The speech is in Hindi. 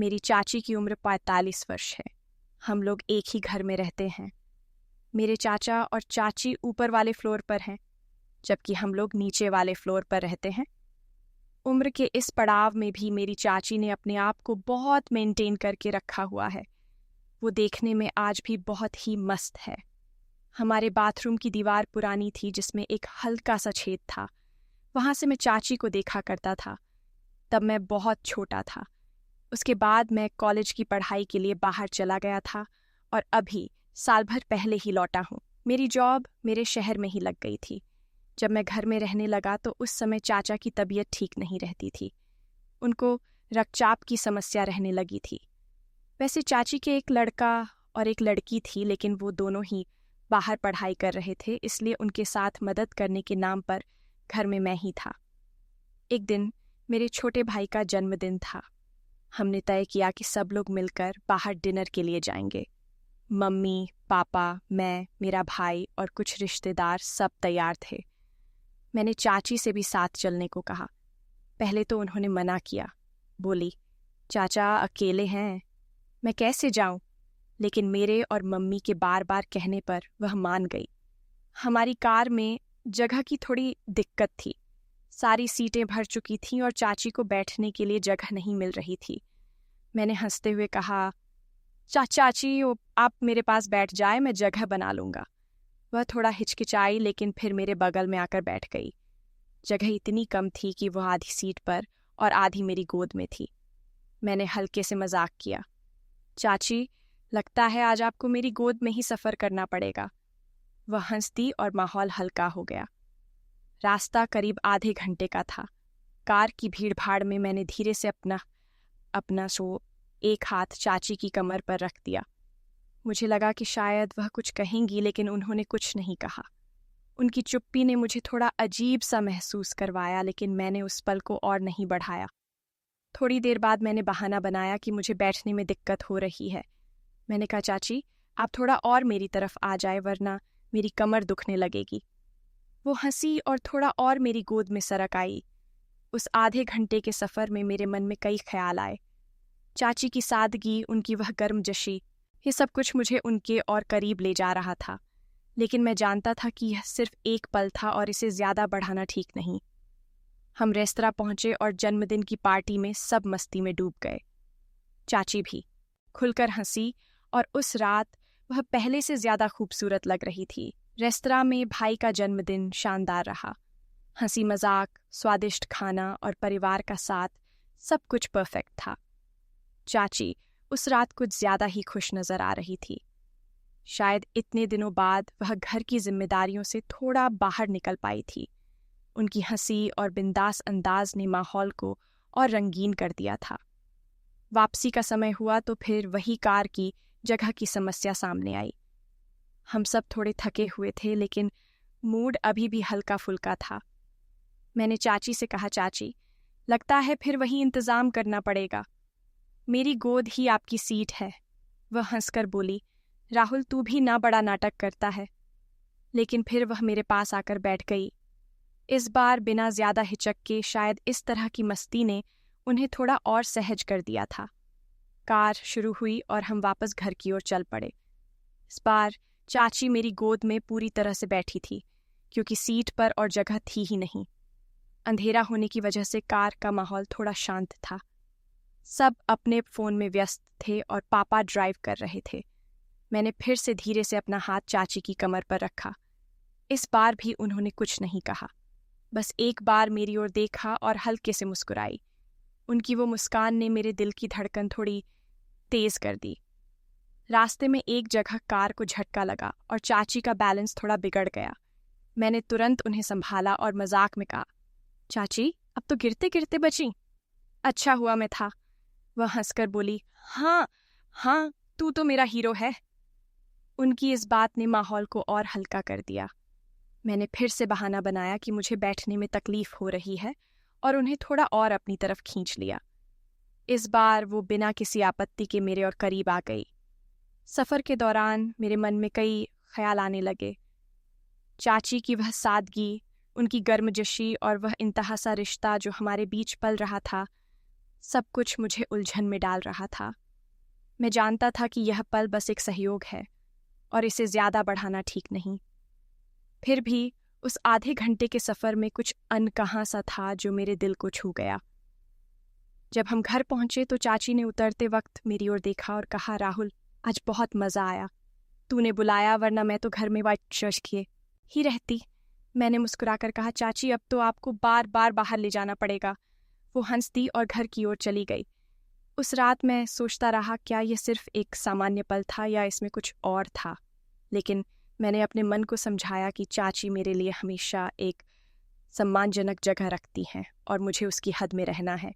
मेरी चाची की उम्र 45 वर्ष है। हम लोग एक ही घर में रहते हैं। मेरे चाचा और चाची ऊपर वाले फ्लोर पर हैं, जबकि हम लोग नीचे वाले फ्लोर पर रहते हैं। उम्र के इस पड़ाव में भी मेरी चाची ने अपने आप को बहुत मेंटेन करके रखा हुआ है। वो देखने में आज भी बहुत ही मस्त है। हमारे बाथरूम की दीवार पुरानी थी, जिसमें एक हल्का सा छेद था। वहां से मैं चाची को देखा करता था। तब मैं बहुत छोटा था। उसके बाद मैं कॉलेज की पढ़ाई के लिए बाहर चला गया था और अभी साल भर पहले ही लौटा हूँ। मेरी जॉब मेरे शहर में ही लग गई थी। जब मैं घर में रहने लगा तो उस समय चाचा की तबीयत ठीक नहीं रहती थी। उनको रक्तचाप की समस्या रहने लगी थी। वैसे चाची के एक लड़का और एक लड़की थी, लेकिन वो दोनों ही बाहर पढ़ाई कर रहे थे, इसलिए उनके साथ मदद करने के नाम पर घर में मैं ही था। एक दिन मेरे छोटे भाई का जन्मदिन था। हमने तय किया कि सब लोग मिलकर बाहर डिनर के लिए जाएंगे। मम्मी, पापा, मैं, मेरा भाई और कुछ रिश्तेदार सब तैयार थे। मैंने चाची से भी साथ चलने को कहा। पहले तो उन्होंने मना किया। बोली, चाचा अकेले हैं, मैं कैसे जाऊं? लेकिन मेरे और मम्मी के बार बार कहने पर वह मान गई। हमारी कार में जगह की थोड़ी दिक्कत थी। सारी सीटें भर चुकी थीं और चाची को बैठने के लिए जगह नहीं मिल रही थी। मैंने हंसते हुए कहा, चाची आप मेरे पास बैठ जाए, मैं जगह बना लूंगा। वह थोड़ा हिचकिचाई, लेकिन फिर मेरे बगल में आकर बैठ गई। जगह इतनी कम थी कि वह आधी सीट पर और आधी मेरी गोद में थी। मैंने हल्के से मजाक किया, चाची लगता है आज आपको मेरी गोद में ही सफ़र करना पड़ेगा। वह हंस दी और माहौल हल्का हो गया। रास्ता करीब आधे घंटे का था। कार की भीड़ भाड़ में मैंने धीरे से अपना एक हाथ चाची की कमर पर रख दिया। मुझे लगा कि शायद वह कुछ कहेंगी, लेकिन उन्होंने कुछ नहीं कहा। उनकी चुप्पी ने मुझे थोड़ा अजीब सा महसूस करवाया, लेकिन मैंने उस पल को और नहीं बढ़ाया। थोड़ी देर बाद मैंने बहाना बनाया कि मुझे बैठने में दिक्कत हो रही है। मैंने कहा, चाची आप थोड़ा और मेरी तरफ आ जाए, वरना मेरी कमर दुखने लगेगी। वो हंसी और थोड़ा और मेरी गोद में सरक आई। उस आधे घंटे के सफ़र में मेरे मन में कई ख्याल आए। चाची की सादगी, उनकी वह गर्मजोशी, ये सब कुछ मुझे उनके और करीब ले जा रहा था। लेकिन मैं जानता था कि यह सिर्फ एक पल था और इसे ज़्यादा बढ़ाना ठीक नहीं। हम रेस्तरां पहुंचे और जन्मदिन की पार्टी में सब मस्ती में डूब गए। चाची भी खुलकर हंसी और उस रात वह पहले से ज़्यादा खूबसूरत लग रही थी। रेस्तरां में भाई का जन्मदिन शानदार रहा। हंसी मजाक, स्वादिष्ट खाना और परिवार का साथ, सब कुछ परफेक्ट था। चाची उस रात कुछ ज़्यादा ही खुश नज़र आ रही थी। शायद इतने दिनों बाद वह घर की जिम्मेदारियों से थोड़ा बाहर निकल पाई थी। उनकी हंसी और बिंदास अंदाज ने माहौल को और रंगीन कर दिया था। वापसी का समय हुआ तो फिर वही कार की जगह की समस्या सामने आई। हम सब थोड़े थके हुए थे, लेकिन मूड अभी भी हल्का फुल्का था। मैंने चाची से कहा, चाची लगता है फिर वही इंतज़ाम करना पड़ेगा। मेरी गोद ही आपकी सीट है। वह हंसकर बोली, राहुल तू भी ना बड़ा नाटक करता है। लेकिन फिर वह मेरे पास आकर बैठ गई। इस बार बिना ज़्यादा हिचक के। शायद इस तरह की मस्ती ने उन्हें थोड़ा और सहज कर दिया था। कार शुरू हुई और हम वापस घर की ओर चल पड़े। इस बार चाची मेरी गोद में पूरी तरह से बैठी थी, क्योंकि सीट पर और जगह थी ही नहीं। अंधेरा होने की वजह से कार का माहौल थोड़ा शांत था। सब अपने फ़ोन में व्यस्त थे और पापा ड्राइव कर रहे थे। मैंने फिर से धीरे से अपना हाथ चाची की कमर पर रखा। इस बार भी उन्होंने कुछ नहीं कहा, बस एक बार मेरी ओर देखा और हल्के से मुस्कुराई। उनकी वो मुस्कान ने मेरे दिल की धड़कन थोड़ी तेज कर दी। रास्ते में एक जगह कार को झटका लगा और चाची का बैलेंस थोड़ा बिगड़ गया। मैंने तुरंत उन्हें संभाला और मजाक में कहा, चाची अब तो गिरते गिरते बची। अच्छा हुआ मैं था। वह हंसकर बोली, हाँ तू तो मेरा हीरो है। उनकी इस बात ने माहौल को और हल्का कर दिया। मैंने फिर से बहाना बनाया कि मुझे बैठने में तकलीफ हो रही है और उन्हें थोड़ा और अपनी तरफ खींच लिया। इस बार वो बिना किसी आपत्ति के मेरे और करीब आ गई। सफ़र के दौरान मेरे मन में कई ख्याल आने लगे। चाची की वह सादगी, उनकी गर्मजोशी और वह इंतहा सा रिश्ता जो हमारे बीच पल रहा था, सब कुछ मुझे उलझन में डाल रहा था। मैं जानता था कि यह पल बस एक सहयोग है और इसे ज्यादा बढ़ाना ठीक नहीं। फिर भी उस आधे घंटे के सफर में कुछ अनकहा सा था जो मेरे दिल को छू गया। जब हम घर पहुंचे तो चाची ने उतरते वक्त मेरी ओर देखा और कहा, राहुल, आज बहुत मजा आया। तूने बुलाया, वरना मैं तो घर में वाइट शर्ट किए ही रहती। मैंने मुस्कुराकर कहा, चाची अब तो आपको बार बार बाहर ले जाना पड़ेगा। वो हंस दी और घर की ओर चली गई। उस रात मैं सोचता रहा, क्या यह सिर्फ एक सामान्य पल था या इसमें कुछ और था। लेकिन मैंने अपने मन को समझाया कि चाची मेरे लिए हमेशा एक सम्मानजनक जगह रखती हैं और मुझे उसकी हद में रहना है।